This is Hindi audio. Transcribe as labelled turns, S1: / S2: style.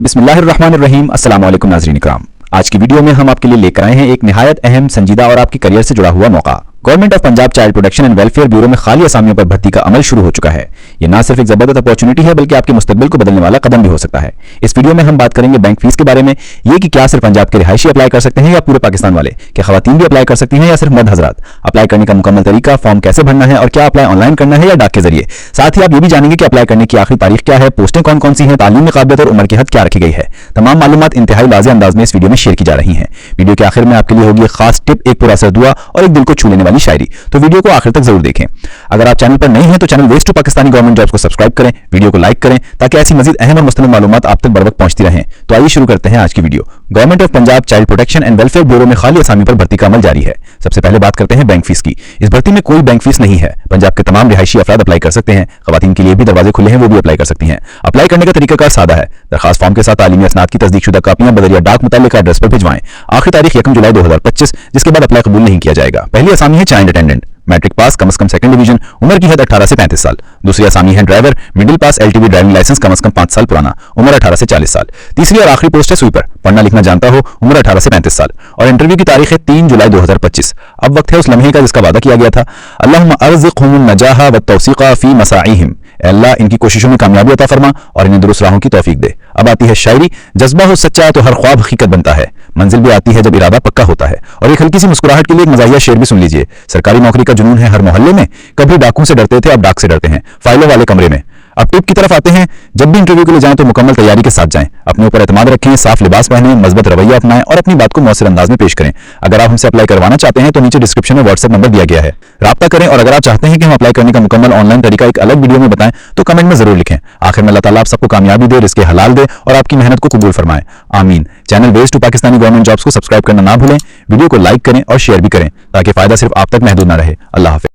S1: बिस्मिल्लाहिर्रहमानिर्रहीम। अस्सलाम वालेकुम नाज़रीन इकराम। आज की वीडियो में हम आपके लिए लेकर आए हैं एक निहायत अहम, संजीदा और आपके करियर से जुड़ा हुआ मौका। Government of Punjab child protection and welfare bureau में खाली असामियों पर भर्ती का अमल शुरू हो चुका है। ये ना सिर्फ एक जबरदस्त अपॉर्चुनिटी है बल्कि आपके मुस्तकबिल को बदलने वाला कदम भी हो सकता है। इस वीडियो में हम बात करेंगे बैंक फीस के बारे में, ये कि क्या सिर्फ पंजाब के रिहायशी अप्लाई कर सकते हैं या पूरे पाकिस्तान वाले, क्या खवातीन भी अप्लाई कर सकती हैं या सिर्फ मर्द हजरात, अप्लाई करने का मुकम्मल तरीका, फॉर्म कैसे भरना है और क्या अप्लाई ऑनलाइन करना है या डाक के जरिए। साथ ही आप ये भी जानेंगे कि अप्लाई करने की आखिरी तारीख क्या है, पोस्टें कौन कौन सी हैं, तालीम में काबिलियत और उम्र की हद क्या रखी गई है। तमाम मालूमात इंतहाई वाज़ेह अंदाज में इस वीडियो में शेयर की जा रही हैं। वीडियो के आखिर में आपके लिए होगी एक खास टिप, एक पुरअसर दुआ और एक दिल को छू लेने वाली शायरी। तो वीडियो को आखिर तक जरूर देखें। अगर आप चैनल पर नए हैं तो channel west to Pakistani government jobs को सब्सक्राइब करें, वीडियो को लाइक करें ताकि ऐसी मजीद अहम और मुस्तनिद मालूमात आप तक बर वक्त पहुंचती रहें। तो आइए शुरू करते हैं आज की video. Government of Punjab child protection and welfare bureau में खाली असामी पर भर्ती का अमल जारी है। सबसे पहले बात करते हैं बैंक फीस की। इस भर्ती में कोई बैंक फीस नहीं है। पंजाब के तमाम रिहायशी अफराद अप्लाई कर सकते हैं। खवातीन के लिए भी दरवाजे खुले हैं, वो भी अप्लाई कर सकती हैं। अप्लाई करने का तरीकाकार सादा है। दरखास्त फॉर्म के साथ तालीमी असनाद की तस्दीकशुदा कापियां बदरिया डाक मुताल्लिका एड्रेस पर भिजवाएं। आखिरी तारीख 1 जुलाई 2025, जिसके बाद अप्लाई कबूल नहीं किया जाएगा। पहली असामी है चाइल्ड अटेंडेंट, मैट्रिक पास, कम से कम सेकंड डिवीजन, उम्र की हद 18 से 35 साल। दूसरी असामी है driver, middle pass, LTV driving licence कम से कम 5 साल पुराना, उम्र 18 से 40 साल। तीसरी और आखिरी पोस्ट है स्वीपर, पढ़ना लिखना जानता हो, उम्र 18 से 35 साल और इंटरव्यू की तारीख है 3 जुलाई 2025। अब वक्त है उस लम्हे का जिसका वादा किया गया था। अल्लाहुम्मा अर्ज़िक़हुमुन नजाहा व तौसीक़ा फी मसाइहिम, अल्लाह इनकी कोशिशों में कामयाबी अता फरमा और इन्हें दुरुस्त राहों की तौफीक दे। अब आती है शायरी। जज्बा हो सच्चा तो हर ख्वाब हकीकत बनता है, मंजिल भी आती है जब इरादा पक्का होता है। और एक हल्की सी मुस्कुराहट के लिए एक मज़ाहिया शेर भी सुन लीजिए। सरकारी नौकरी का जुनून है हर मोहल्ले में, कभी डाकुओं से डरते थे अब डाक से डरते हैं, फाइलों वाले कमरे में। अब टिप की तरफ आते हैं। जब भी इंटरव्यू के लिए जाएं तो मुकम्मल तैयारी के साथ जाएं, अपने ऊपर एतमाद रखें, साफ लिबास पहनें, मजबूत रवैया अपनाएं और अपनी बात को मौसर अंदाज में पेश करें। अगर आप हमसे अप्लाई करवाना चाहते हैं तो नीचे डिस्क्रिप्शन में व्हाट्सएप नंबर दिया गया है, राब्ता करें। और अगर आप चाहते हैं कि हम अप्लाई करने का मुकम्मल ऑनलाइन तरीका एक अलग वीडियो में बताएं तो कमेंट में जरूर लिखें। आखिर में अल्लाह ताला आप सबको कामयाबी दे, रिज़्क़ हलाल दे और आपकी मेहनत को कबूल फरमाए, आमीन। Channel west to Pakistani government jobs को सब्सक्राइब करना ना भूलें, वीडियो को लाइक करें और शेयर भी करें ताकि फायदा सिर्फ आप तक महदूद ना रहे। अल्लाह हाफ़िज़।